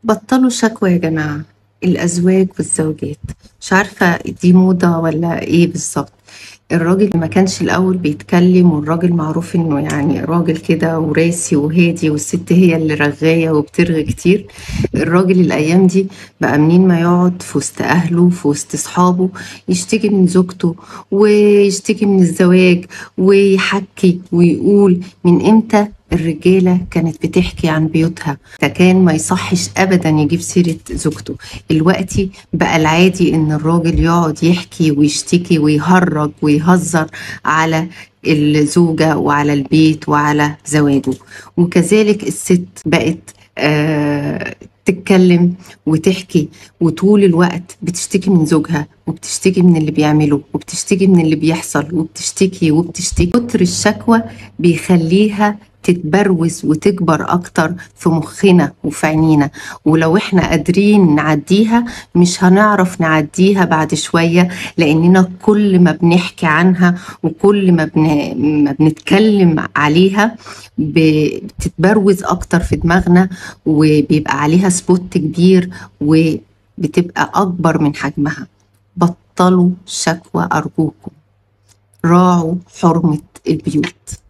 بطلوا شكوى يا جماعة. الأزواج والزوجات، مش عارفة دي موضة ولا إيه بالظبط. الراجل ما كانش الأول بيتكلم، والراجل معروف إنه يعني راجل كده وراسي وهادي، والست هي اللي رغاية وبترغي كتير. الراجل الأيام دي بقى منين ما يقعد في وسط أهله في وسط أصحابه يشتكي من زوجته ويشتكي من الزواج، ويحكي ويقول من إمتى الرجالة كانت بتحكي عن بيوتها. ده كان ما يصحش أبدا يجيب سيرة زوجته. دلوقتي بقى العادي إن الراجل يقعد يحكي ويشتكي ويهرج ويهزر على الزوجة وعلى البيت وعلى زواجه. وكذلك الست بقت تتكلم وتحكي، وطول الوقت بتشتكي من زوجها وبتشتكي من اللي بيعمله وبتشتكي من اللي بيحصل وبتشتكي وبتشتكي. كتر الشكوى بيخليها تتبروز وتكبر اكتر في مخنا وفي عينينا، ولو احنا قادرين نعديها مش هنعرف نعديها بعد شوية، لاننا كل ما بنحكي عنها وكل ما بنتكلم عليها بتتبروز اكتر في دماغنا، وبيبقى عليها سبوت كبير وبتبقى اكبر من حجمها. بطلوا شكوى ارجوكم، راعوا حرمة البيوت.